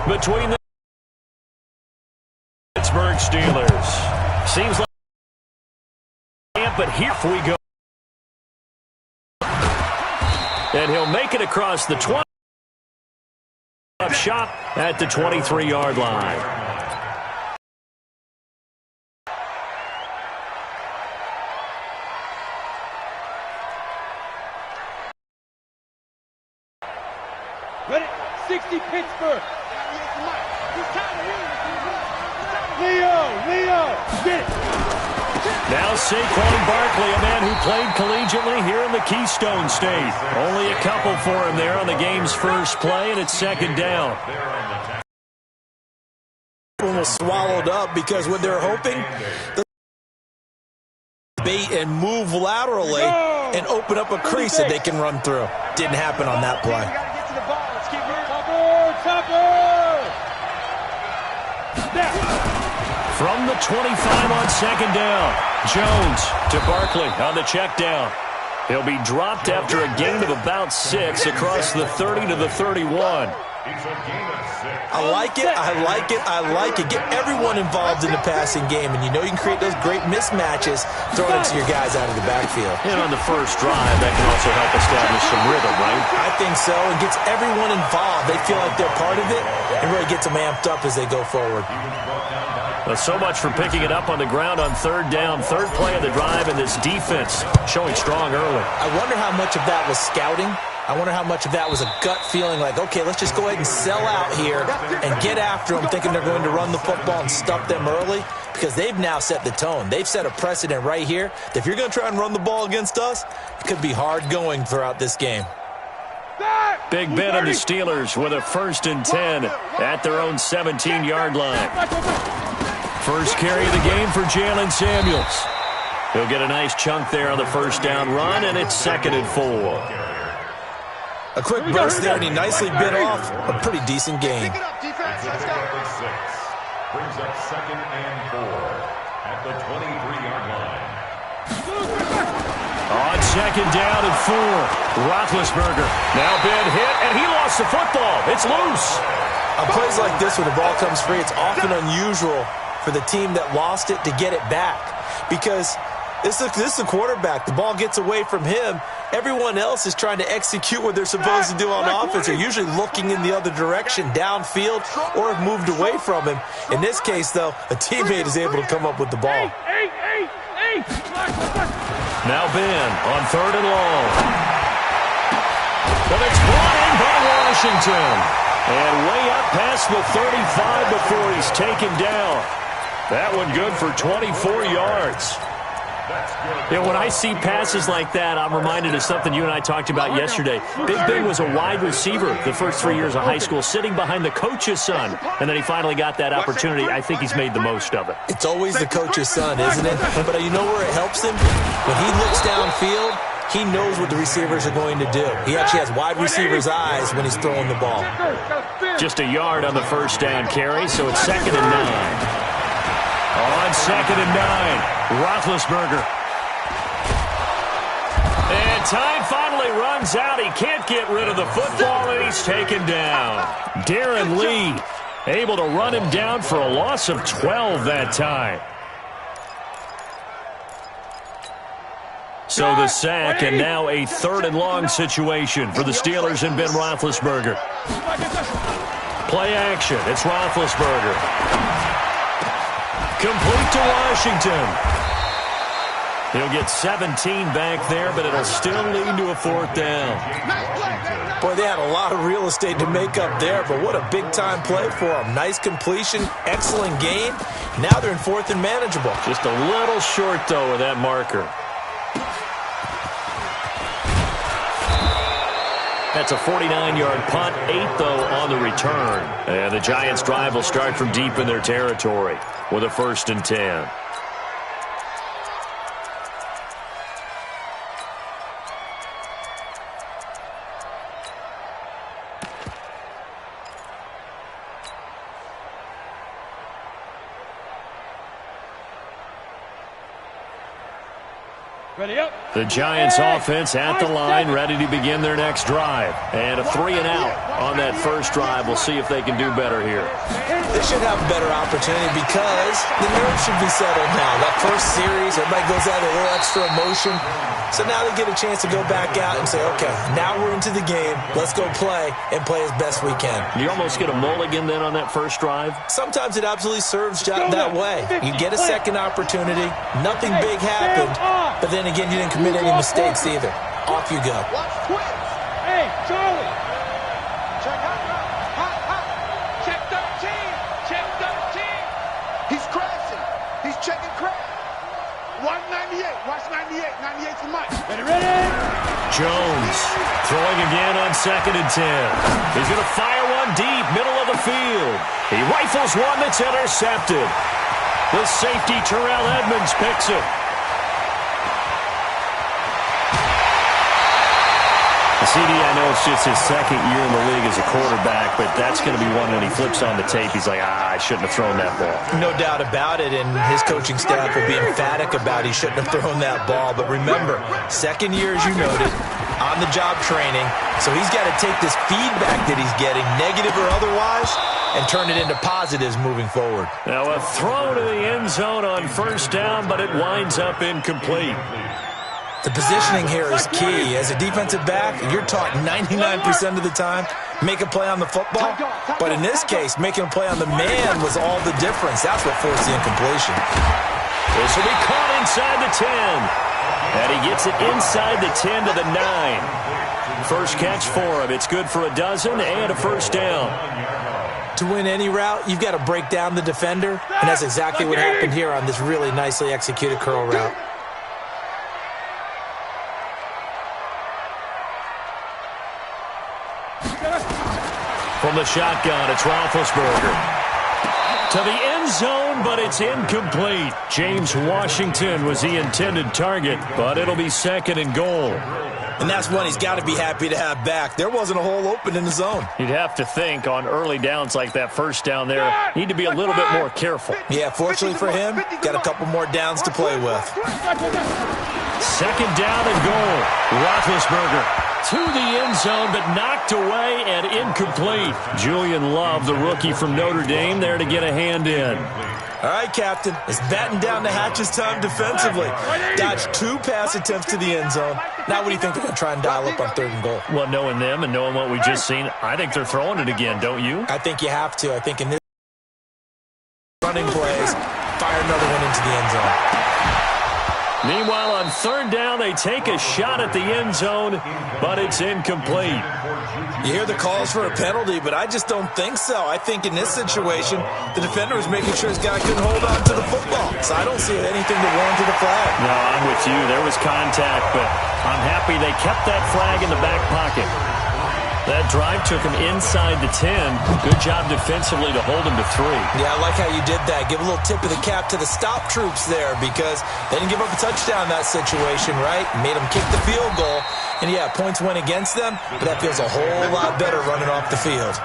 between the Pittsburgh Steelers. Seems like, but here we go. And he'll make it across the 20. Shot at the 23-yard line. Ready? 60 Pittsburgh. Leo, get it. Now Saquon Barkley, a man who played collegiately here in the Keystone State. Only a couple for him there on the game's first play, and it's second down. Was swallowed up because what they're hoping, the bait and move laterally and open up a crease that they can run through. Didn't happen on that play. From the 25 on second down, Jones to Barkley on the check down. He'll be dropped after a gain of about 6 across the 30 to the 31. I like it. Get everyone involved in the passing game, and you know you can create those great mismatches throwing it to your guys out of the backfield. And on the first drive, that can also help establish some rhythm, right? I think so. It gets everyone involved. They feel like they're part of it, and really gets them amped up as they go forward. Well, so much for picking it up on the ground on third down. Third play of the drive, and this defense showing strong early. I wonder how much of that was scouting. I wonder how much of that was a gut feeling like, okay, let's just go ahead and sell out here and get after them, thinking they're going to run the football and stuff them early, because they've now set the tone. They've set a precedent right here that if you're going to try and run the ball against us, it could be hard going throughout this game. Big Ben and the Steelers with a 1st and 10 at their own 17-yard line. First carry of the game for Jalen Samuels. He'll get a nice chunk there on the first down run, and it's 2nd and 4. A quick burst there, and he nicely bit off a pretty decent gain. Brings up 2nd and 4 at the 23-yard line. On second down and 4, Roethlisberger. Now Ben hit, and he lost the football. It's loose. On plays like this where the ball comes free, it's often unusual for the team that lost it to get it back, because this is a quarterback. The ball gets away from him. Everyone else is trying to execute what they're supposed to do on offense. They're usually looking in the other direction, downfield, or have moved away from him. In this case, though, a teammate is able to come up with the ball. Now Ben on 3rd and long. But it's brought in by Washington. And way up past the 35 before he's taken down. That one good for 24 yards. Yeah, when I see passes like that, I'm reminded of something you and I talked about yesterday. Big Ben was a wide receiver the first 3 years of high school, sitting behind the coach's son. And then he finally got that opportunity. I think he's made the most of it. It's always the coach's son, isn't it? But you know where it helps him? When he looks downfield, he knows what the receivers are going to do. He actually has wide receiver's eyes when he's throwing the ball. Just a yard on the first down carry, so it's 2nd and 9. On 2nd and 9, Roethlisberger. And time finally runs out. He can't get rid of the football, and he's taken down. Darren Lee able to run him down for a loss of 12 that time. So the sack, and now a 3rd and long situation for the Steelers and Ben Roethlisberger. Play action. It's Roethlisberger. Complete to Washington. He'll get 17 back there, but it'll still lead to a 4th down. Boy, they had a lot of real estate to make up there, but what a big-time play for them. Nice completion, excellent game. Now they're in 4th and manageable. Just a little short, though, of that marker. That's a 49-yard punt, 8, though, on the return. And the Giants' drive will start from deep in their territory with a 1st and 10. Ready up. The Giants offense at the line, ready to begin their next drive. And a 3-and-out on that first drive. We'll see if they can do better here. They should have a better opportunity because the nerves should be settled now. That first series, everybody goes out with a little extra emotion. So now they get a chance to go back out and say, okay, now we're into the game. Let's go play and play as best we can. You almost get a mulligan then on that first drive? Sometimes it absolutely serves that way. You get a second opportunity. Nothing big happened. But then again, you didn't commit any mistakes either. Off you go. Hey, Charlie. Check 13. Check 13. He's crashing. He's checking crash. Watch 98. Watch 98. 98's the mic. Ready? Jones throwing again on 2nd and 10. He's going to fire one deep, middle of the field. He rifles one that's intercepted. The safety, Terrell Edmonds, picks it. CD, I know it's just his second year in the league as a quarterback, but that's going to be one when he flips on the tape. He's like, I shouldn't have thrown that ball. No doubt about it, and his coaching staff will be emphatic about he shouldn't have thrown that ball. But remember, second year, as you noted, on-the-job training, so he's got to take this feedback that he's getting, negative or otherwise, and turn it into positives moving forward. Now a throw to the end zone on first down, but it winds up incomplete. The positioning here is key. As a defensive back, you're taught 99% of the time, make a play on the football. But in this case, making a play on the man was all the difference. That's what forced the incompletion. This will be caught inside the 10. And he gets it inside the 10 to the 9. First catch for him. It's good for a dozen and a first down. To win any route, you've got to break down the defender. And that's exactly what happened here on this really nicely executed curl route. From the shotgun, it's Roethlisberger. To the end zone, but it's incomplete. James Washington was the intended target, but it'll be 2nd and goal. And that's one he's got to be happy to have back. There wasn't a hole open in the zone. You'd have to think on early downs like that first down there, need to be a little bit more careful. Yeah, fortunately for him, got a couple more downs to play with. 2nd down and goal. Roethlisberger to the end zone, but knocked away and incomplete. Julian Love, the rookie from Notre Dame, there to get a hand in. All right, Captain. It's batten down the hatches time defensively. Dodged 2 pass attempts to the end zone. Now what do you think they're going to try and dial up on 3rd and goal? Well, knowing them and knowing what we just seen, I think they're throwing it again, don't you? I think you have to. I think in this running plays, fire another one into the end zone. Meanwhile, on 3rd down, they take a shot at the end zone, but it's incomplete. You hear the calls for a penalty, but I just don't think so. I think in this situation, the defender was making sure his guy couldn't hold on to the football. So I don't see anything to warrant a flag. No, I'm with you. There was contact, but I'm happy they kept that flag in the back pocket. That drive took him inside the 10. Good job defensively to hold him to 3. Yeah, I like how you did that. Give a little tip of the cap to the stop troops there because they didn't give up a touchdown in that situation, right? Made them kick the field goal. And, yeah, points went against them, but that feels a whole lot better running off the field.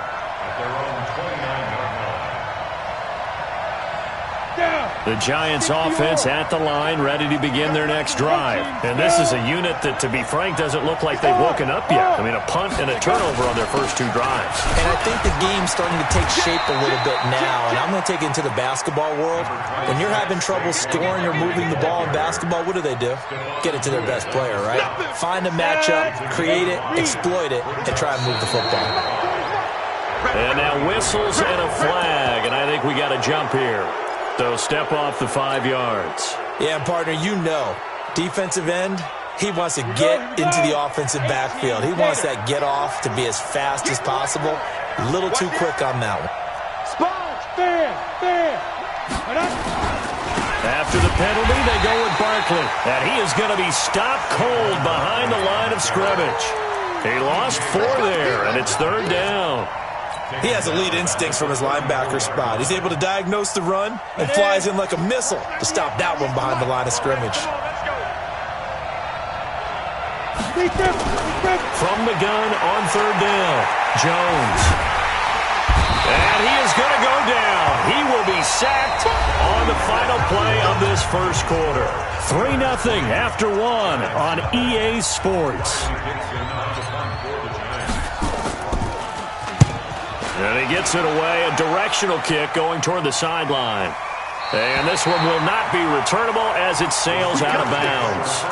The Giants offense at the line, ready to begin their next drive. And this is a unit that, to be frank, doesn't look like they've woken up yet. I mean, a punt and a turnover on their first 2 drives. And I think the game's starting to take shape a little bit now. And I'm going to take it into the basketball world. When you're having trouble scoring or moving the ball in basketball, what do? Get it to their best player, right? Find a matchup, create it, exploit it, and try and move the football. And now whistles and a flag. And I think we got a jump here. So step off the 5 yards. Yeah, partner, you know, defensive end, he wants to get into the offensive backfield. He wants that get off to be as fast as possible. A little too quick on that one. After the penalty, they go with Barkley. And he is going to be stopped cold behind the line of scrimmage. He lost 4 there, and it's 3rd down. He has elite instincts from his linebacker spot. He's able to diagnose the run and flies in like a missile to stop that one behind the line of scrimmage. From the gun on 3rd down, Jones. And he is going to go down. He will be sacked on and the final play of this first quarter. 3-0 after one on EA Sports. And he gets it away, a directional kick going toward the sideline. And this one will not be returnable as it sails out of bounds.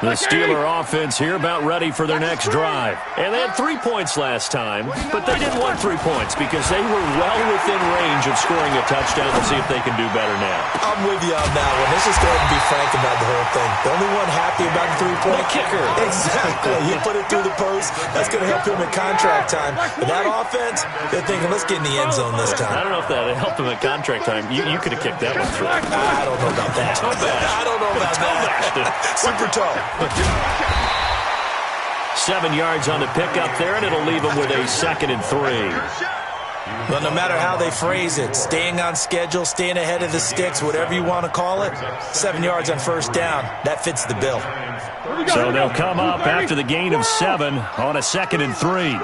The Steeler offense here about ready for their next drive. And they had 3 points last time, but they didn't want 3 points because they were well within range of scoring a touchdown. Let's see if they can do better now. I'm with you on that one. Let's just go ahead and be frank about the whole thing. The only one happy about the 3-point kicker. Exactly. He put it through the post. That's going to help him in contract time. But that offense, they're thinking, let's get in the end zone this time. I don't know if that helped him at contract time. You could have kicked that one through. I don't know about that. I don't know about that. Super tall. 7 yards on the pickup there, and it'll leave him with a 2nd and 3. Well, no matter how they phrase it, staying on schedule, staying ahead of the sticks, whatever you want to call it, 7 yards on first down, that fits the bill. So they'll come up after the gain of 7 on a 2nd and 3.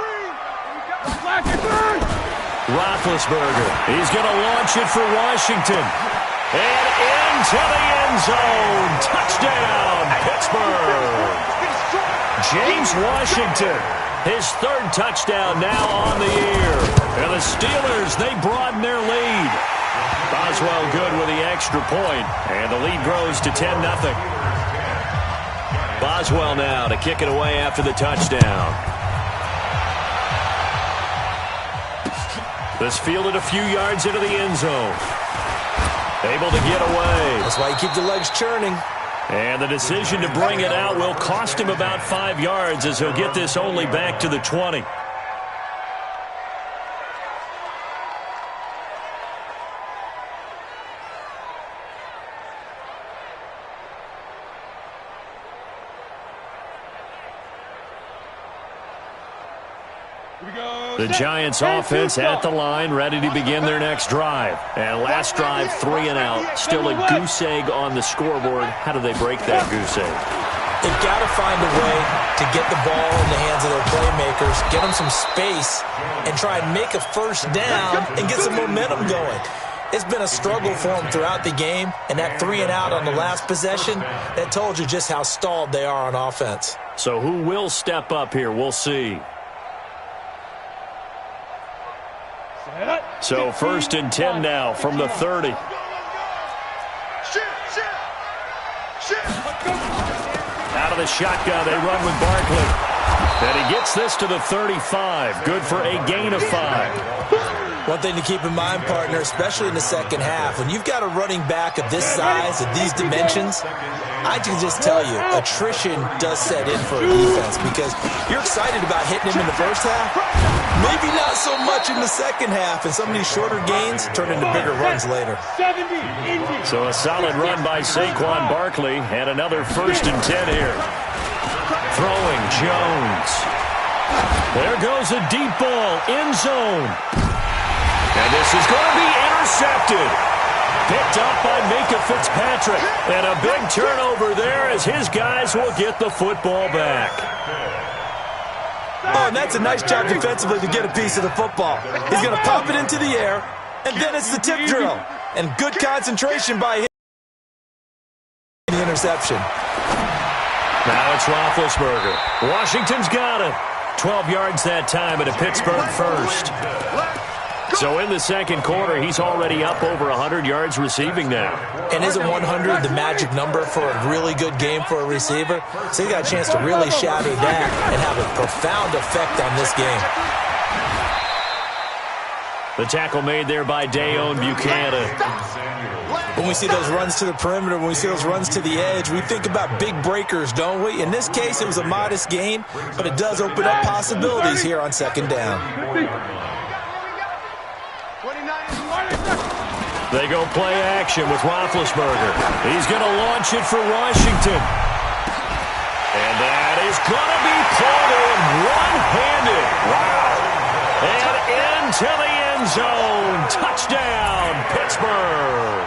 Roethlisberger, he's going to launch it for Washington. And into the end zone. Touchdown, Pittsburgh. James Washington, his 3rd touchdown now on the year. And the Steelers, they broaden their lead. Boswell good with the extra point, and the lead grows to 10-0. Boswell now to kick it away after the touchdown. This fielded a few yards into the end zone. Able to get away. That's why you keep the legs churning. And the decision to bring it out will cost him about 5 yards as he'll get this only back to the 20. The Giants offense at the line, ready to begin their next drive. And last drive, 3 and out. Still a goose egg on the scoreboard. How do they break that goose egg? They've got to find a way to get the ball in the hands of their playmakers, get them some space, and try and make a first down and get some momentum going. It's been a struggle for them throughout the game, and that 3 and out on the last possession, that told you just how stalled they are on offense. So who will step up here? We'll see. So 1st and 10 now from the 30. Out of the shotgun, they run with Barkley. And he gets this to the 35. Good for a gain of 5. One thing to keep in mind, partner, especially in the second half, when you've got a running back of this size, of these dimensions, I can just tell you, attrition does set in for a defense because you're excited about hitting him in the first half. Maybe not so much in the second half, and some of these shorter gains turn into bigger runs later. So a solid run by Saquon Barkley, and another 1st and 10 here. Throwing Jones. There goes a deep ball, end zone. And this is going to be intercepted. Picked up by Minkah Fitzpatrick. And a big turnover there as his guys will get the football back. Oh, and that's a nice job defensively to get a piece of the football. He's going to pop it into the air, and then it's the tip drill. And good concentration by him. The interception. Now it's Roethlisberger. Washington's got it. 12 yards that time at a Pittsburgh 1st. So in the second quarter, he's already up over 100 yards receiving now. And isn't 100 the magic number for a really good game for a receiver? So he got a chance to really shadow that and have a profound effect on this game. The tackle made there by Dayon Buchanan. When we see those runs to the perimeter, when we see those runs to the edge, we think about big breakers, don't we? In this case, it was a modest gain, but it does open up possibilities here on second down. They go play action with Roethlisberger. He's going to launch it for Washington. And that is going to be pulled in one-handed. Wow. And into the end zone. Touchdown, Pittsburgh.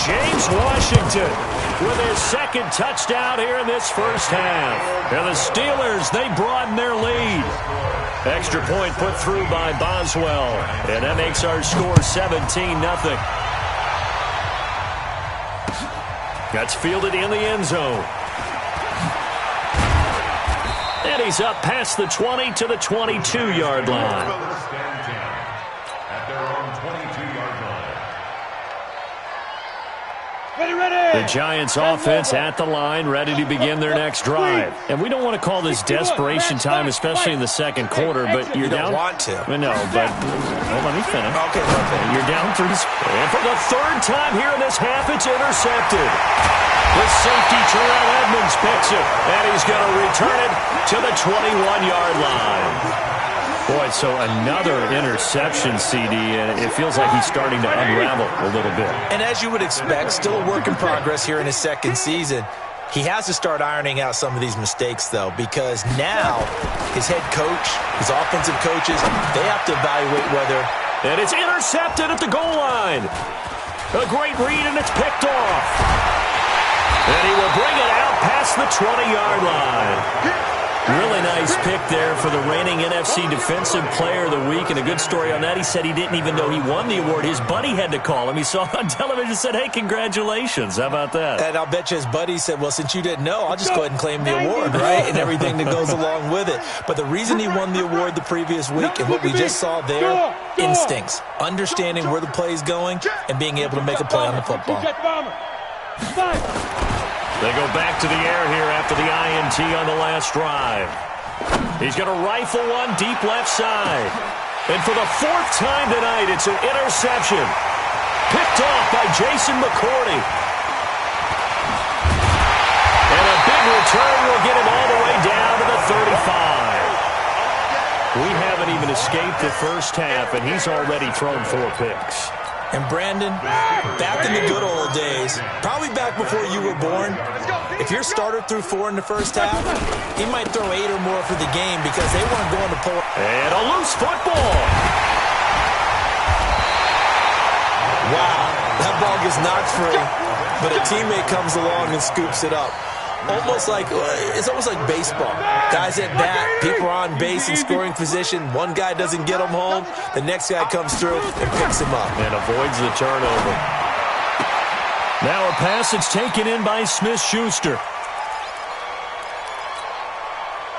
James Washington with his 2nd touchdown here in this first half. And the Steelers, they broaden their lead. Extra point put through by Boswell. And that makes our score 17-0. That's fielded in the end zone. And he's up past the 20 to the 22-yard line. At their own 22-yard line. The Giants offense at the line, ready to begin their next drive. And we don't want to call this desperation time, especially in the second quarter, but you're down. You don't want to. No, but let me finish. Okay, okay. You're down 3. And for the third time here in this half, it's intercepted. The safety, Terrell Edmonds, picks it, and he's going to return it to the 21-yard line. Boy, so another interception, CD, and it feels like he's starting to unravel a little bit. And as you would expect, still a work in progress here in his second season. He has to start ironing out some of these mistakes, though, because now his head coach, his offensive coaches, they have to evaluate whether... And it's intercepted at the goal line. A great read, and it's picked off. And he will bring it out past the 20-yard line. Really nice pick there for the reigning NFC Defensive Player of the Week. And a good story on that, he said he didn't even know he won the award. His buddy had to call him. He saw it on television and said, hey, congratulations. How about that? And I'll bet you his buddy said, well, since you didn't know, I'll just go ahead and claim the award, right? And everything that goes along with it. But the reason he won the award the previous week and what we just saw there, instincts, understanding where the play is going and being able to make a play on the football. They go back to the air here after the INT on the last drive. He's going to rifle one deep left side. And for the 4th time tonight, it's an interception. Picked off by Jason McCourty. And a big return will get him all the way down to the 35. We haven't even escaped the first half, and he's already thrown 4 picks. And Brandon, back in the good old days, probably back before you were born, if your starter threw 4 in the first half, he might throw 8 or more for the game because they weren't going to pull. And a loose football. Wow, that ball gets knocked free, but a teammate comes along and scoops it up. It's almost like baseball. Guys at bat, people are on base in scoring position. One guy doesn't get him home. The next guy comes through and picks him up. And avoids the turnover. Now a passage taken in by Smith-Schuster.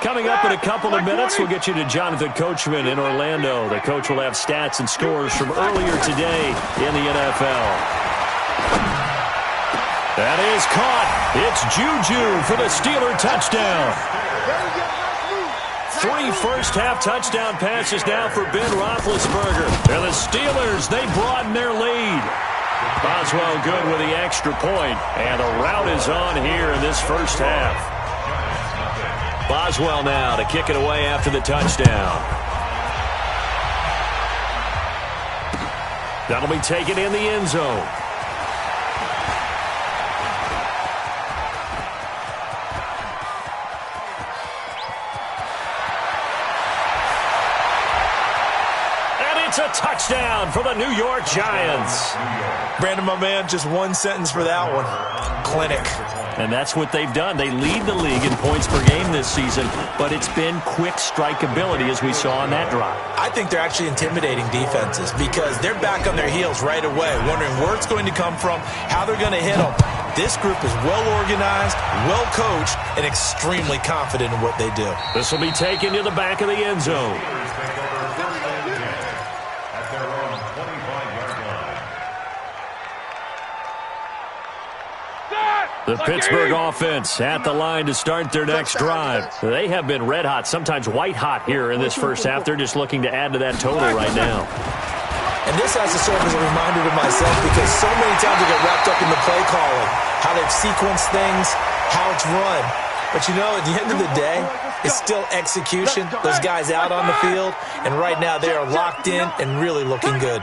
Coming up in a couple of minutes, we'll get you to Jonathan Coachman in Orlando. The coach will have stats and scores from earlier today in the NFL. That is caught. It's Juju for the Steeler touchdown. 3 first-half touchdown passes now for Ben Roethlisberger. And the Steelers, they broaden their lead. Boswell good with the extra point, and the rout is on here in this first half. Boswell now to kick it away after the touchdown. That'll be taken in the end zone. It's a touchdown for the New York Giants. Brandon, my man, just one sentence for that one. Clinic. And that's what they've done. They lead the league in points per game this season, but it's been quick strikeability as we saw on that drive. I think they're actually intimidating defenses because they're back on their heels right away, wondering where it's going to come from, how they're going to hit them. This group is well organized, well coached, and extremely confident in what they do. This will be taken to the back of the end zone. The Pittsburgh offense at the line to start their next drive. They have been red hot, sometimes white hot here in this first half. They're just looking to add to that total right now. And this has to serve as a reminder to myself because so many times I get wrapped up in the play calling, how they've sequenced things, how it's run. But you know, at the end of the day, it's still execution. Those guys out on the field, and right now they are locked in and really looking good.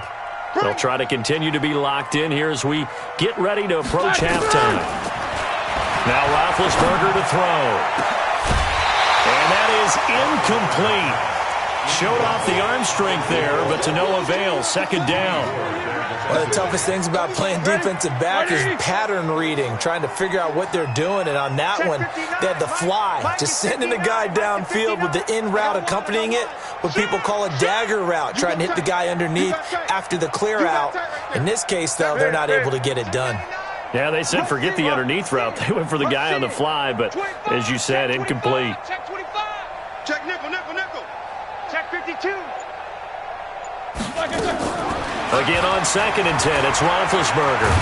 They'll try to continue to be locked in here as we get ready to approach halftime. Now Roethlisberger to throw. And that is incomplete. Showed off the arm strength there, but to no avail. Second down. One of the toughest things about playing defensive back is pattern reading, trying to figure out what they're doing. And on that one, they had the fly, just sending the guy downfield with the in route accompanying it, what people call a dagger route, trying to hit the guy underneath after the clear out. In this case, though, they're not able to get it done. Yeah, they said forget the underneath route. They went for the guy on the fly, but as you said, incomplete. Check 25. Check nickel, nickel, nickel. Check 52. Again on 2nd and 10, it's Roethlisberger.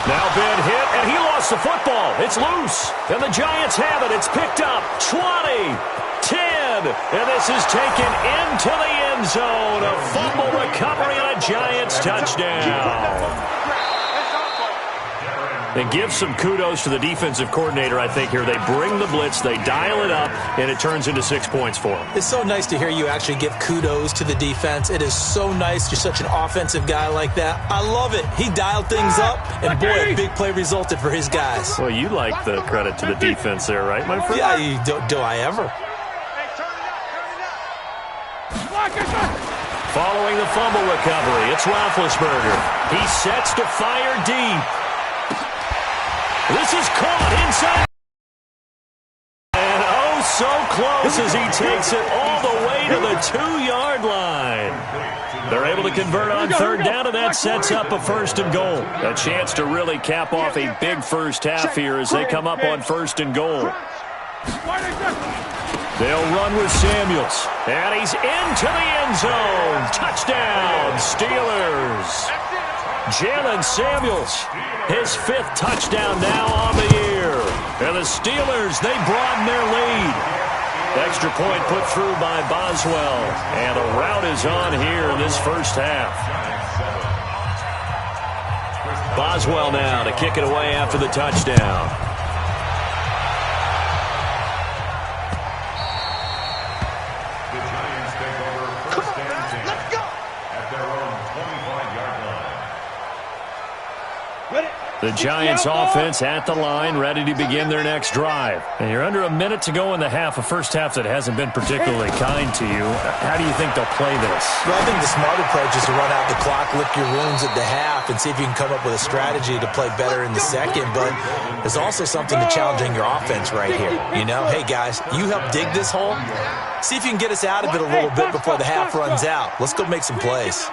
Now Ben hit, and he lost the football. It's loose, and the Giants have it. It's picked up. 20, 10, and this is taken into the end zone. A fumble recovery and a Giants touchdown. And give some kudos to the defensive coordinator, I think, here. They bring the blitz, they dial it up, and it turns into 6 points for them. It's so nice to hear you actually give kudos to the defense. It is so nice. You're such an offensive guy like that. I love it. He dialed things up, and boy, a big play resulted for his guys. Well, you like the credit to the defense there, right, my friend? Yeah, do I ever? Following the fumble recovery, it's Roethlisberger. He sets to fire deep. This is caught inside. And oh, so close as he takes it all the way to the 2-yard line. They're able to convert on 3rd down, and that sets up a 1st and goal. A chance to really cap off a big first half here as they come up on 1st and goal. They'll run with Samuels. And he's into the end zone. Touchdown, Steelers. Jalen Samuels, his 5th touchdown now on the year. And the Steelers, they broaden their lead. Extra point put through by Boswell. And a rout is on here in this first half. Boswell now to kick it away after the touchdown. The Giants take over 1st and 10 at their own 25-yard line. The Giants offense at the line, ready to begin their next drive. And you're under a minute to go in the half, a first half that hasn't been particularly kind to you. How do you think they'll play this? Well, I think the smart approach is to run out the clock, lick your wounds at the half, and see if you can come up with a strategy to play better in the second. But there's also something to challenging your offense right here. You know, hey, guys, you help dig this hole. See if you can get us out of it a little bit before the half runs out. Let's go make some plays.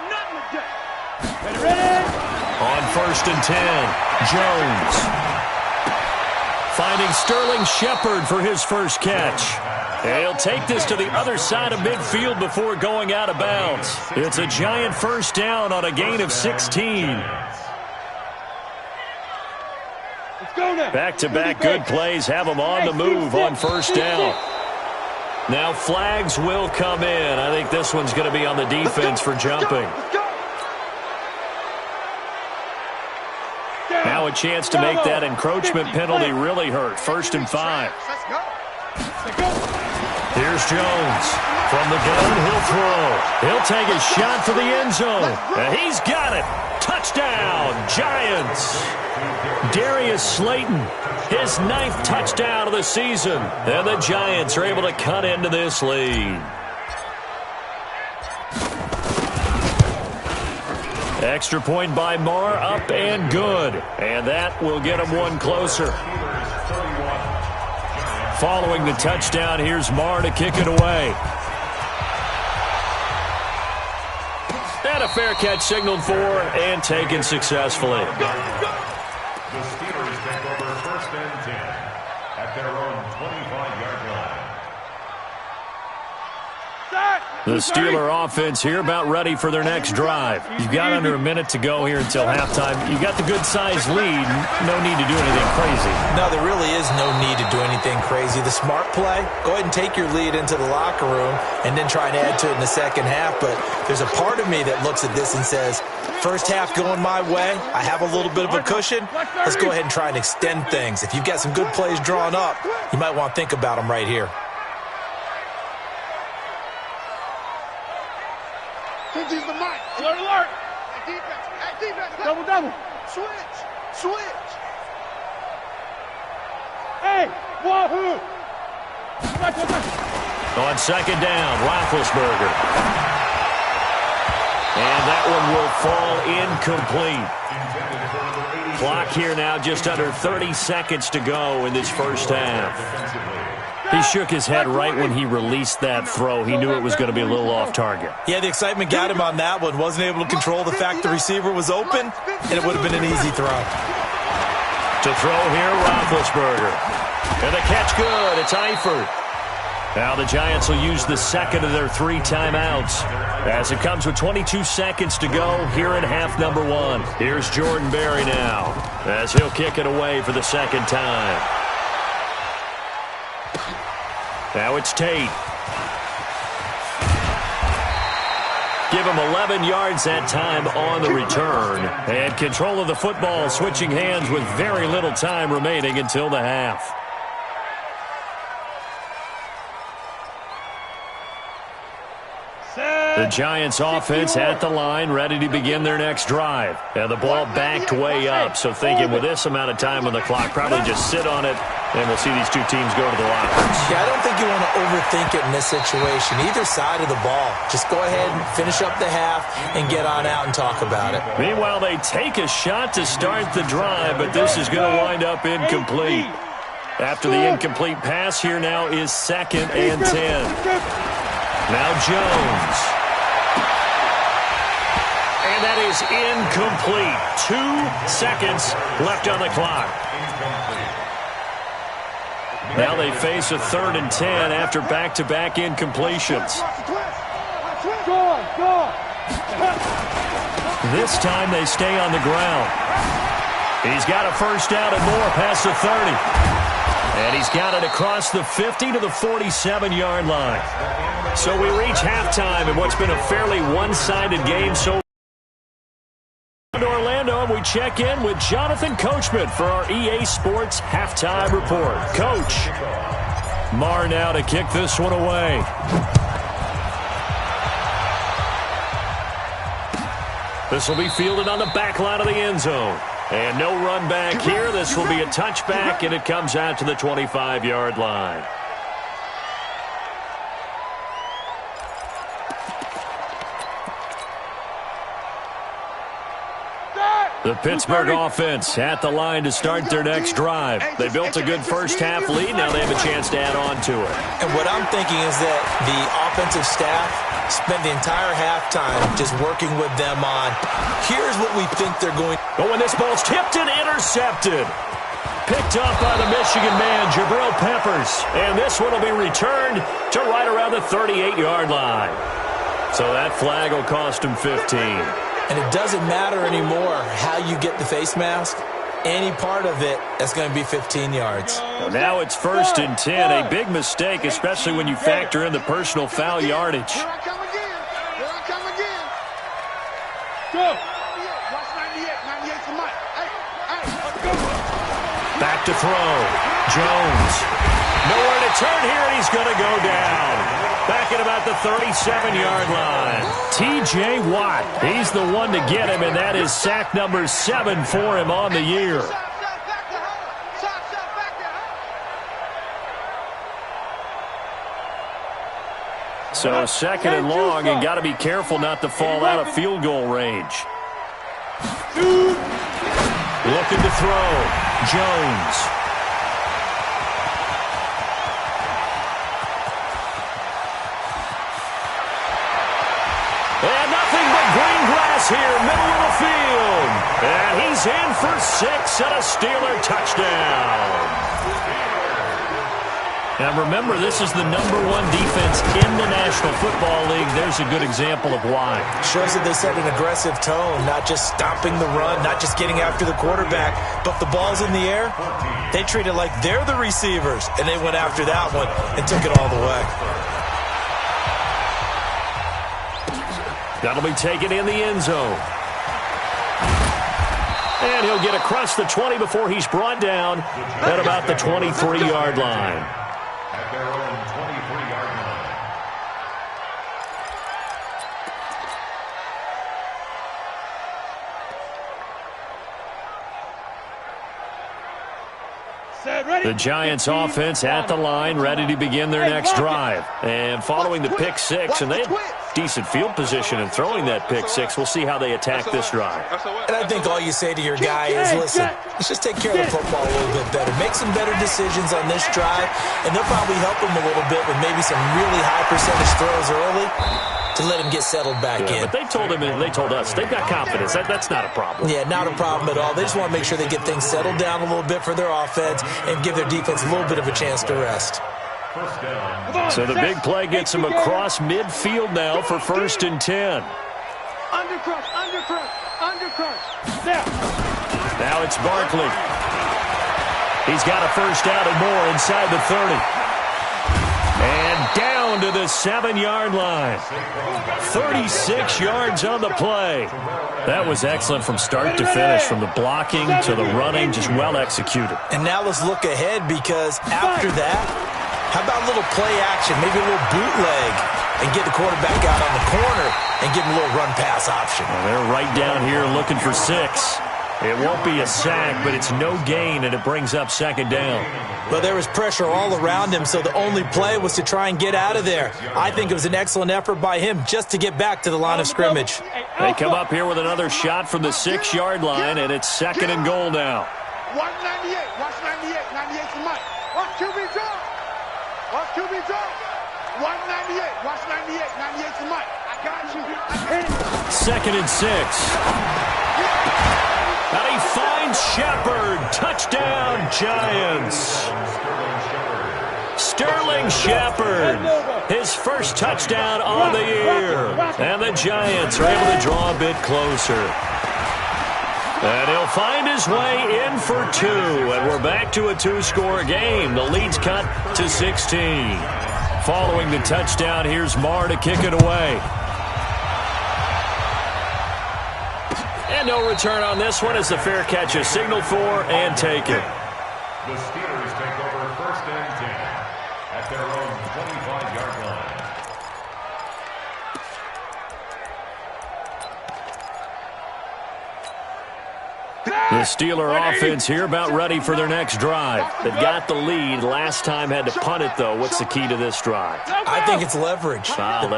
On 1st and 10, Jones. Finding Sterling Shepard for his first catch. And he'll take this to the other side of midfield before going out of bounds. It's a Giant first down on a gain of 16. Back-to-back good plays have them on the move on 1st down. Now flags will come in. I think this one's going to be on the defense for jumping. Now a chance to make that encroachment penalty really hurt. 1st and 5. Here's Jones. From the gun, he'll throw. He'll take a shot for the end zone. And he's got it. Touchdown, Giants. Darius Slayton, his 9th touchdown of the season. And the Giants are able to cut into this lead. Extra point by Marr, up and good. And that will get them one closer. Following the touchdown, here's Marr to kick it away. And a fair catch signaled for and taken successfully. The Steelers take over 1st and 10 at their own 25-yard line. The Steeler offense here about ready for their next drive. You've got under a minute to go here until halftime. You got the good-sized lead. No need to do anything crazy. No, there really is no need to do anything crazy. The smart play, go ahead and take your lead into the locker room and then try and add to it in the second half. But there's a part of me that looks at this and says, first half going my way, I have a little bit of a cushion. Let's go ahead and try and extend things. If you've got some good plays drawn up, you might want to think about them right here. Use the mic. Alert, alert. Hey, defense. Hey, defense. Double, double. Switch. Switch. Hey, wahoo. Come back, come back. On second down, Roethlisberger. And that one will fall incomplete. Clock here now, just under 30 seconds to go in this first half. He shook his head right when he released that throw. He knew it was going to be a little off target. Yeah, the excitement got him on that one. Wasn't able to control the fact the receiver was open, and it would have been an easy throw. To throw here, Roethlisberger. And the catch good. It's Eifert. Now the Giants will use the second of their 3 timeouts as it comes with 22 seconds to go here in half number 1. Here's Jordan Berry now as he'll kick it away for the second time. Now it's Tate. Give him 11 yards that time on the return. And control of the football switching hands with very little time remaining until the half. The Giants offense at the line, ready to begin their next drive. And the ball backed way up, so thinking with this amount of time on the clock, probably just sit on it, and we'll see these two teams go to the lockers. Yeah, I don't think you want to overthink it in this situation. Either side of the ball. Just go ahead and finish up the half and get on out and talk about it. Meanwhile, they take a shot to start the drive, but this is going to wind up incomplete. After the incomplete pass, here now is 2nd and 10. Now Jones. And that is incomplete. 2 seconds left on the clock. Now they face a 3rd and 10 after back-to-back incompletions. This time they stay on the ground. He's got a first down and more past the 30. And he's got it across the 50 to the 47-yard line. So we reach halftime in what's been a fairly one-sided game so far. Orlando, and we check in with Jonathan Coachman for our EA Sports Halftime Report. Coach, Marr now to kick this one away. This will be fielded on the back line of the end zone. And no run back here. This will be a touchback, and it comes out to the 25-yard line. The Pittsburgh offense at the line to start their next drive. They built a good first-half lead. Now they have a chance to add on to it. And what I'm thinking is that the offensive staff spent the entire halftime just working with them on, here's what we think they're going. Oh, and this ball's tipped and intercepted. Picked up by the Michigan man, Jabril Peppers. And this one will be returned to right around the 38-yard line. So that flag will cost him 15. And it doesn't matter anymore how you get the face mask. Any part of it, that's going to be 15 yards. Well, now it's 1st and 10. A big mistake, especially when you factor in the personal foul yardage. Here I come again. Here I come again. Go. Watch 98. 98 for Mike. Hey, let's go. Back to throw. Jones. Nowhere to turn here, and he's going to go down. Back at about the 37-yard line. T.J. Watt, he's the one to get him, and that is sack number 7 for him on the year. So 2nd and long, and got to be careful not to fall out of field goal range. Looking to throw. Jones. And nothing but green grass here, middle of the field. And he's in for 6 and a Steeler touchdown. Now remember, this is the #1 defense in the National Football League. There's a good example of why. Shows that they set an aggressive tone, not just stopping the run, not just getting after the quarterback, but if the ball's in the air, they treat it like they're the receivers, and they went after that one and took it all the way. That'll be taken in the end zone. And he'll get across the 20 before he's brought down at about the 23-yard line. At their own 23-yard line. Set, ready. The Giants offense at the line, ready to begin their next drive. And following the pick six, and they have decent field position in throwing that pick six. We'll see how they attack this drive. And I think all you say to your guy is, listen, let's just take care of the football a little bit better. Make some better decisions on this drive, and they'll probably help him a little bit with maybe some really high percentage throws early to let him get settled back in. But they told him and they told us they've got confidence. That's not a problem. Yeah, not a problem at all. They just want to make sure they get things settled down a little bit for their offense and give their defense a little bit of a chance to rest. So the big play gets him across midfield now for 1st and 10. Undercrush, undercrush, undercrush. There. Now it's Barkley. He's got a first down and more inside the 30. And down to the 7-yard line. 36 yards on the play. That was excellent from start to finish, from the blocking to the running, just well executed. And now let's look ahead, because after that, how about a little play action, maybe a little bootleg, and get the quarterback out on the corner and give him a little run-pass option. Well, they're right down here looking for 6. It won't be a sack, but it's no gain, and it brings up 2nd down. Well, there was pressure all around him, so the only play was to try and get out of there. I think it was an excellent effort by him just to get back to the line of scrimmage. They come up here with another shot from the 6-yard line, and it's 2nd and goal now. Watch 98. Watch 98. 98's the mic. Watch QB drop. Watch QB drop. Watch 98. Watch 98. 98's the mic. I got you. I got you. 2nd and 6. And he finds Shepard. Touchdown, Giants. Sterling Shepard, his first touchdown on the year. And the Giants are able to draw a bit closer. And he'll find his way in for 2. And we're back to a 2-score game. The lead's cut to 16. Following the touchdown, here's Marr to kick it away. And no return on this one as the fair catch is signaled for and taken. The Steelers take over 1st and 10 at their own 25-yard line. The Steeler offense here about ready for their next drive. They've got the lead. Last time had to punt it, though. What's the key to this drive? I think it's leverage.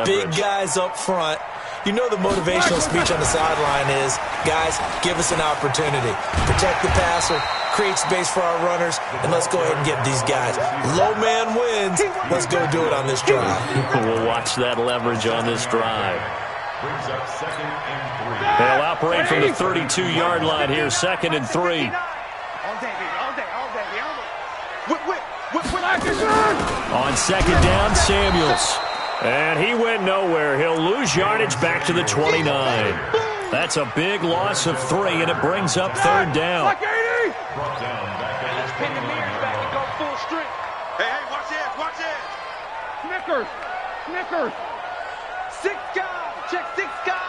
Big guys up front. You know the motivational speech on the sideline is, guys, give us an opportunity. Protect the passer, create space for our runners, and let's go ahead and get these guys. Low man wins. Let's go do it on this drive. We'll watch that leverage on this drive. Brings up 2nd and 3. They'll operate from the 32-yard line here, 2nd and 3. All day, baby. All day. All day. Whip. On 2nd down, Samuels. And he went nowhere. He'll lose yardage back to the 29. That's a big loss of 3, and it brings up 3rd down. Brought down back at his Pin the mirrors back and go full strength. Hey, watch this. Watch this. Snickers. 6 guys. Check 6 guys.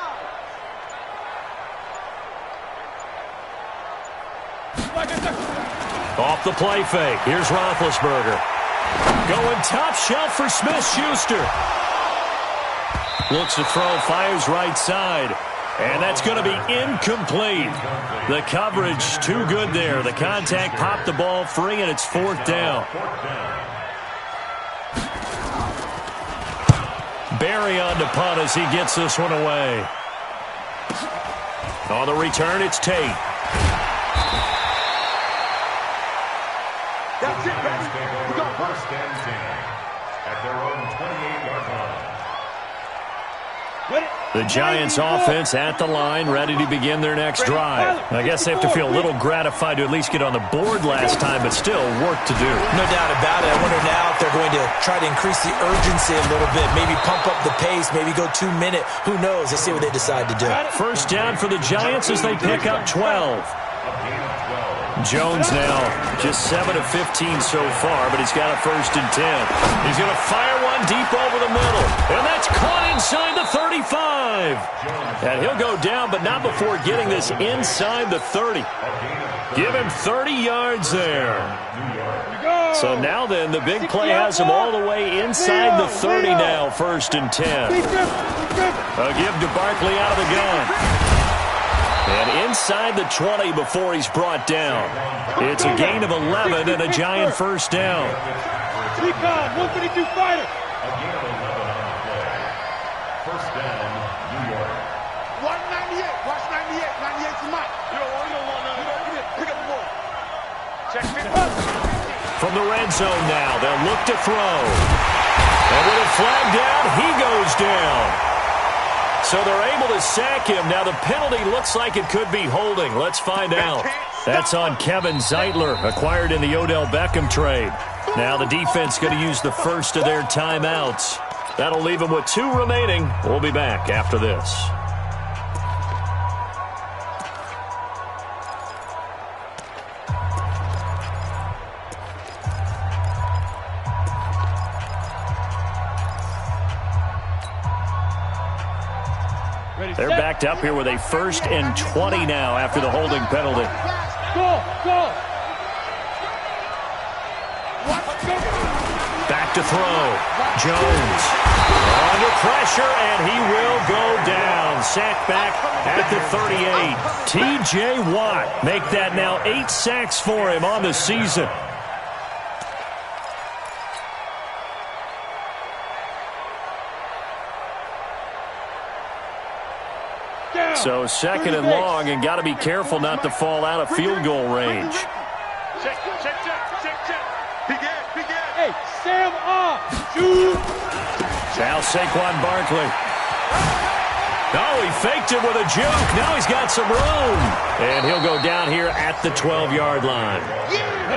Off the play fake. Here's Roethlisberger. Going top shelf for Smith-Schuster. Looks to throw, fires right side. And that's going to be incomplete. The coverage too good there. The contact popped the ball free, and it's 4th down. Barry on to punt as he gets this one away. On the return, it's Tate. That's it, baby. Take over 1st and 10 at their own 28-yard line. The Giants offense at the line, ready to begin their next drive. I guess they have to feel a little gratified to at least get on the board last time, but still work to do. No doubt about it. I wonder now if they're going to try to increase the urgency a little bit, maybe pump up the pace, maybe go 2-minute. Who knows? Let's see what they decide to do. First down for the Giants as they pick up 12. Jones now just 7 of 15 so far, but he's got a 1st and 10. He's going to fire one deep over the middle, and that's caught inside the 35. And he'll go down, but not before getting this inside the 30. Give him 30 yards there. So now then, the big play has him all the way inside the 30 now, 1st and 10. A give to Barkley out of the gun. And inside the 20 before he's brought down. It's a gain of 11 and a Giant first down. Recon, 152 fighter. A gain of 11 on the play. First down, New York. 198. Watch 98. 98 to Mike. You don't want none. Pick up the ball. Check 50. From the red zone now, they'll look to throw. And with a flag down, he goes down. So they're able to sack him. Now the penalty looks like it could be holding. Let's find out. That's on Kevin Zeitler, acquired in the Odell Beckham trade. Now the defense going to use the first of their timeouts. That'll leave them with 2 remaining. We'll be back after this. They're backed up here with a 1st and 20 now after the holding penalty. Go, go. Back to throw. Jones under pressure, and he will go down. Sacked back at the 38. T.J. Watt make that now 8 sacks for him on the season. So 2nd and long, and got to be careful not to fall out of field goal range. Check. Big Ed. Hey, Sam off. Shoot. Now Saquon Barkley. Oh, he faked it with a juke. Now he's got some room. And he'll go down here at the 12-yard line.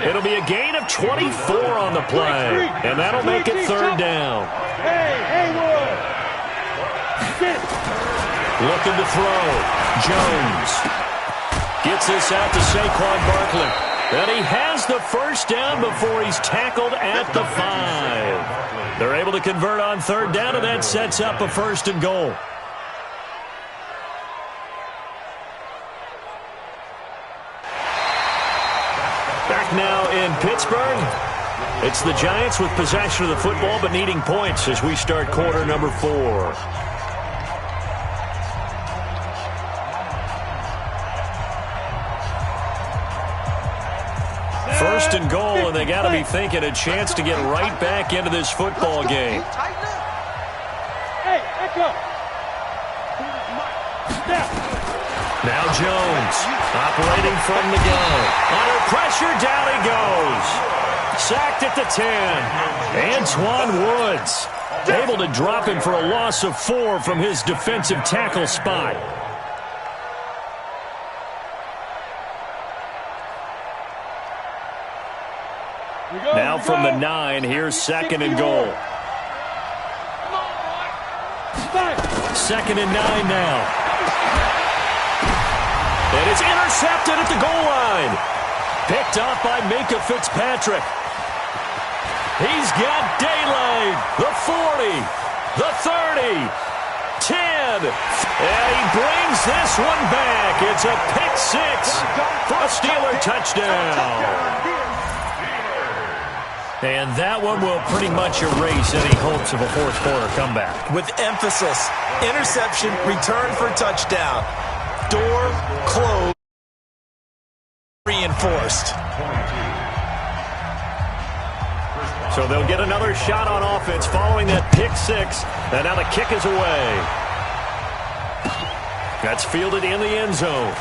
It'll be a gain of 24 on the play. And that'll make it 3rd down. Hey, Haywood. Looking to throw. Jones gets this out to Saquon Barkley. And he has the first down before he's tackled at the 5. They're able to convert on 3rd down, and that sets up a 1st and goal. Back now in Pittsburgh. It's the Giants with possession of the football but needing points as we start quarter number 4. First and goal, and they got to be thinking a chance to get right back into this football game. Hey, echo. Now Jones operating from the gun. Under pressure, down he goes. Sacked at the 10. Antoine Woods able to drop him for a loss of 4 from his defensive tackle spot. Now from the 9, here's 2nd and goal. 2nd and 9 now. And it's intercepted at the goal line. Picked off by Minkah Fitzpatrick. He's got daylight. The 40, the 30, 10. And he brings this one back. It's a pick 6 for a Steeler touchdown. And that one will pretty much erase any hopes of a 4th quarter comeback. With emphasis, interception, return for touchdown. Door closed, reinforced. So they'll get another shot on offense following that pick 6. And now the kick is away. That's fielded in the end zone.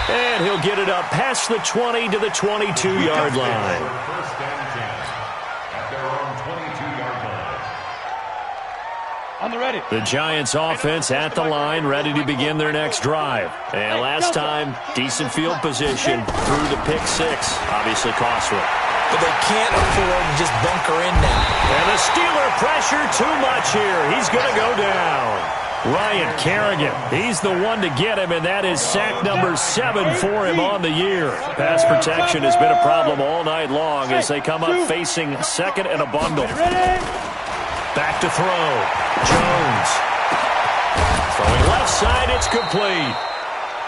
And he'll get it up past the 20 to the 22-yard line. First and 10 at their own 22-yard line. On the ready. The Giants offense at the line, ready to begin their next drive. And last time, decent field position through the pick 6. Obviously costly. But they can't afford to just bunker in now. And the Steeler pressure too much here. He's going to go down. Ryan Kerrigan, he's the one to get him, and that is sack number 7 for him on the year. Pass protection has been a problem all night long as they come up facing 2nd and a bundle. Back to throw. Jones. Throwing left side, it's complete.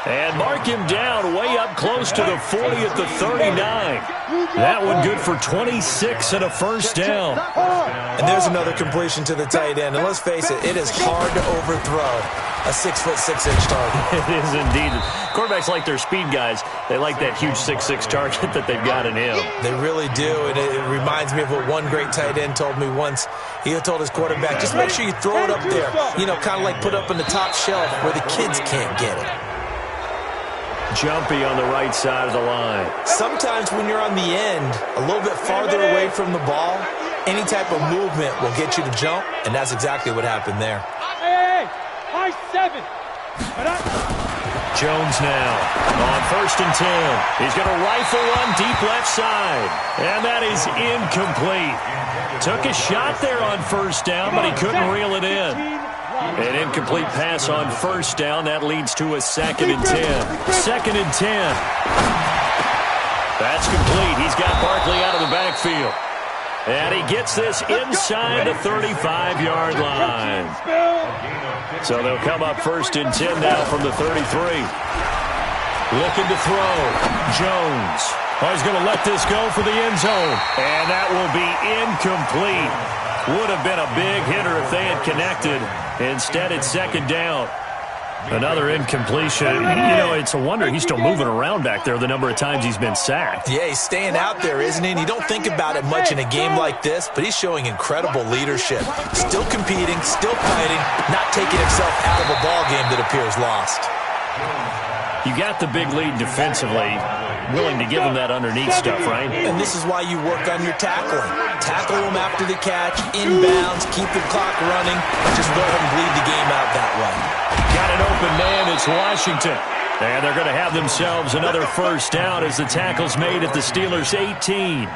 And mark him down way up close to the 40 at the 39. That one good for 26 and a first down. And there's another completion to the tight end. And let's face it, it is hard to overthrow a 6'6" target. It is indeed. Quarterbacks like their speed guys. They like that huge 6'6" target that they've got in him. They really do, and it reminds me of what one great tight end told me once. He told his quarterback, just make sure you throw it up there, kind of like put up on the top shelf where the kids can't get it. Jumpy on the right side of the line. Sometimes when you're on the end, a little bit farther away from the ball, any type of movement will get you to jump, and that's exactly what happened there. Hey, high 7. Jones now on 1st and 10. He's going to rifle one deep left side, and that is incomplete. Took a shot there on 1st down, but he couldn't reel it in. An incomplete pass on 1st down. That leads to a 2nd and 10. 2nd and 10. That's complete. He's got Barkley out of the backfield. And he gets this inside the 35-yard line. So they'll come up 1st and 10 now from the 33. Looking to throw. Jones. Oh, he's going to let this go for the end zone. And that will be incomplete. Would have been a big hitter if they had connected. Instead, it's 2nd down. Another incompletion. It's a wonder he's still moving around back there the number of times he's been sacked. Yeah, he's staying out there, isn't he? And you don't think about it much in a game like this, but he's showing incredible leadership. Still competing, still fighting, not taking himself out of a ball game that appears lost. You got the big lead defensively, willing to give him that underneath stuff, right? And this is why you work on your tackling. Tackle him after the catch, inbounds, keep the clock running, and just let him bleed the game out that way. Got an open man, it's Washington. And they're going to have themselves another 1st down as the tackle's made at the Steelers' 18.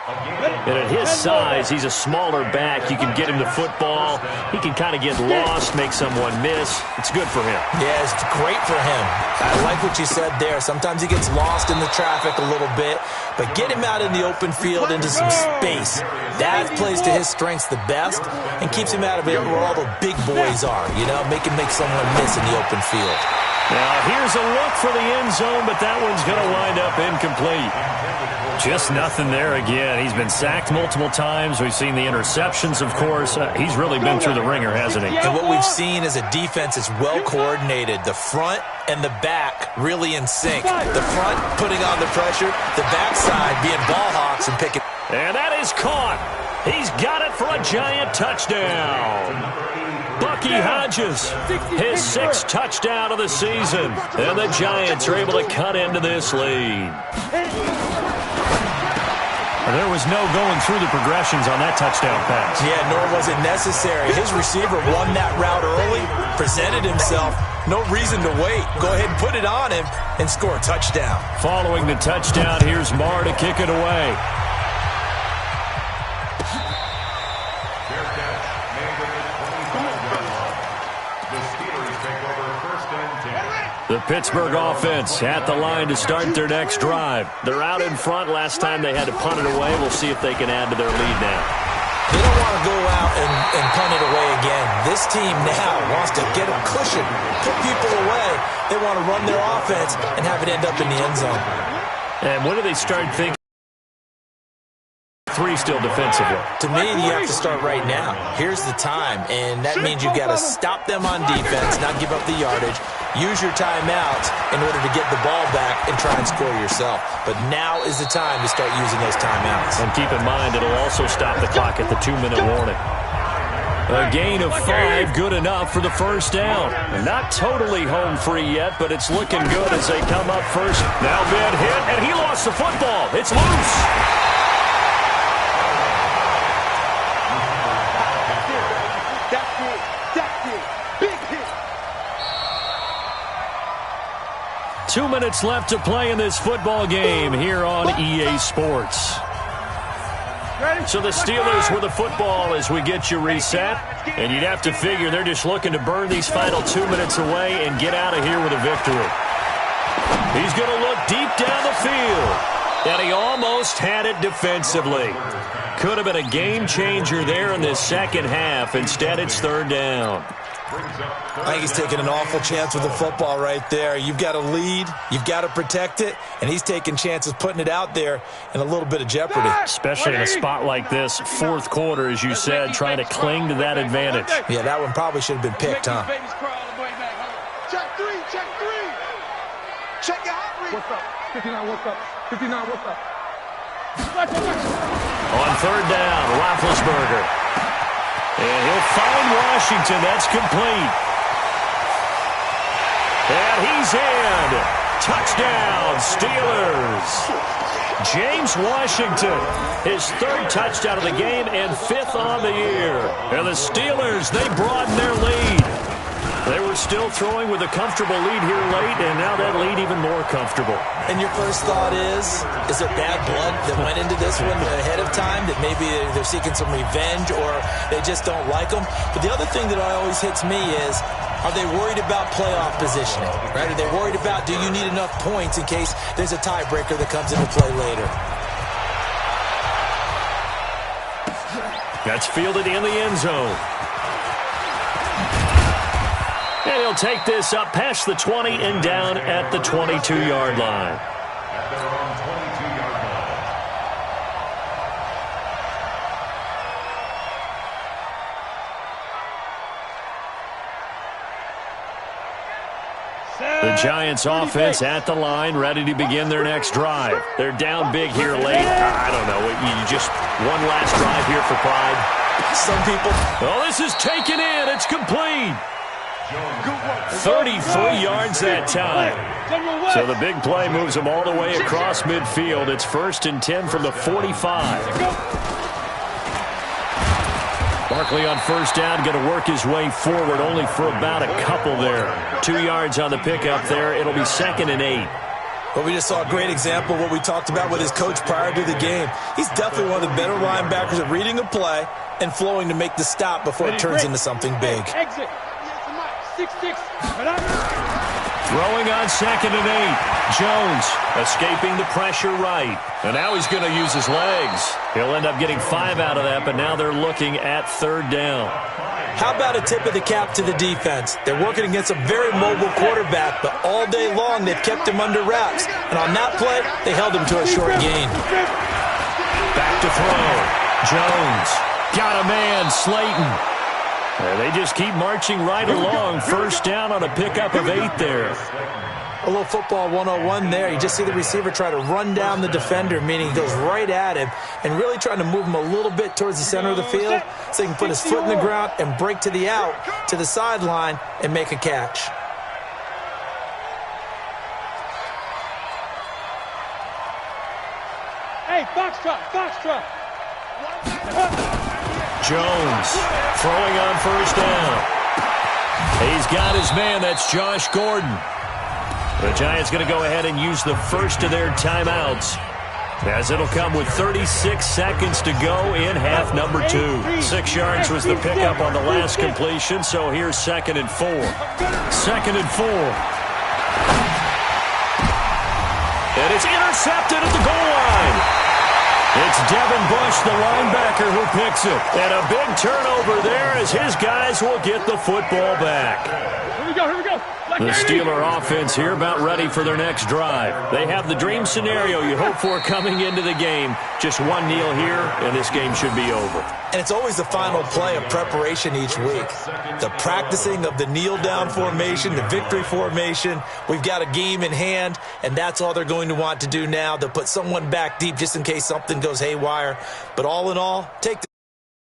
And at his size, he's a smaller back. You can get him the football. He can kind of get lost, make someone miss. It's good for him. Yeah, it's great for him. I like what you said there. Sometimes he gets lost in the traffic a little bit, but get him out in the open field into some space. That plays to his strengths the best and keeps him out of it where all the big boys are, make him make someone miss in the open field. Now, here's a look for the end zone, but that one's going to wind up incomplete. Just nothing there again. He's been sacked multiple times. We've seen the interceptions, of course. He's really been through the ringer, hasn't he? And what we've seen is a defense is well coordinated. The front and the back really in sync. The front putting on the pressure, the backside being ball hawks and picking. And that is caught. He's got it for a giant touchdown. Bucky Hodges, his 6th touchdown of the season. And the Giants are able to cut into this lead. There was no going through the progressions on that touchdown pass. Yeah, nor was it necessary. His receiver won that route early, presented himself. No reason to wait. Go ahead and put it on him and score a touchdown. Following the touchdown, here's Marr to kick it away. The Pittsburgh offense at the line to start their next drive. They're out in front. Last time they had to punt it away. We'll see if they can add to their lead now. They don't want to go out and punt it away again. This team now wants to get a cushion, put people away. They want to run their offense and have it end up in the end zone. And when do they start thinking? 3 still defensively. To me, you have to start right now. Here's the time, and that means you've got to stop them on defense, not give up the yardage. Use your timeouts in order to get the ball back and try and score yourself. But now is the time to start using those timeouts. And keep in mind, it'll also stop the clock at the 2-minute warning. A gain of 5, good enough for the 1st down. Not totally home free yet, but it's looking good as they come up first. Now Ben hit, and he lost the football. It's loose. That's it. Big hit. 2 minutes left to play in this football game here on EA Sports. So the Steelers with the football as we get you reset. And you'd have to figure they're just looking to burn these final 2 minutes away and get out of here with a victory. He's going to look deep down the field. And he almost had it defensively. Could have been a game changer there in this second half. Instead, it's 3rd down. I think he's taking an awful chance with the football right there. You've got to lead, you've got to protect it, and he's taking chances putting it out there in a little bit of jeopardy. Especially in a spot like this, fourth quarter, as you said, trying to cling to that advantage. Yeah, that one probably should have been picked, huh? Check three, check three. Check your hot read. What's up? 59, what's up? 59, what's up? On third down, Roethlisberger. And he'll find Washington. That's complete. And he's in. Touchdown, Steelers. James Washington, his third touchdown of the game and fifth on the year. And the Steelers, they broaden their lead. They were still throwing with a comfortable lead here late, and now that lead even more comfortable. And your first thought is there bad blood that went into this one ahead of time, that maybe they're seeking some revenge or they just don't like them? But the other thing that always hits me is, are they worried about playoff positioning, right? Are they worried about, do you need enough points in case there's a tiebreaker that comes into play later? That's fielded in the end zone. And he'll take this up past the 20 and down at the 22-yard line. At their own 22-yard line. The Giants offense at the line, ready to begin their next drive. They're down big here late. I don't know. You just one last drive here for pride. Some people. Oh, this is taken in. It's complete. 33 yards that time. So the big play moves them all the way across midfield. It's 1st and 10 from the 45. Barkley on first down, going to work his way forward only for about a couple there. 2 yards on the pickup there. It'll be 2nd and 8. Well, we just saw a great example of what we talked about with his coach prior to the game. He's definitely one of the better linebackers at reading a play and flowing to make the stop before it turns into something big. Exit. 6-6. Throwing on 2nd and 8. Jones escaping the pressure right. And now he's going to use his legs. He'll end up getting 5 out of that, but now they're looking at 3rd down. How about a tip of the cap to the defense? They're working against a very mobile quarterback, but all day long they've kept him under wraps. And on that play, they held him to a short gain. Back to throw. Jones. Got a man, Slayton. And they just keep marching right along. First down on a pickup of 8 there. A little football 101 there. You just see the receiver try to run down the defender, meaning he goes right at him and really trying to move him a little bit towards the center of the field so he can put his foot in the ground and break to the out, to the sideline, and make a catch. Hey, Foxtrot. Jones throwing on first down. He's got his man. That's Josh Gordon. The Giants going to go ahead and use the first of their timeouts, as it'll come with 36 seconds to go in half number 2. 6 yards was the pickup on the last completion, so here's 2nd and 4. 2nd and 4. And it's intercepted at the goal line. It's Devin Bush, the linebacker, who picks it. And a big turnover there as his guys will get the football back. Here we go. The Steeler offense here about ready for their next drive. They have the dream scenario you hope for coming into the game. Just one kneel here, and this game should be over. And it's always the final play of preparation each week. The practicing of the kneel-down formation, the victory formation. We've got a game in hand, and that's all they're going to want to do now. They'll put someone back deep just in case something goes haywire. But all in all, take the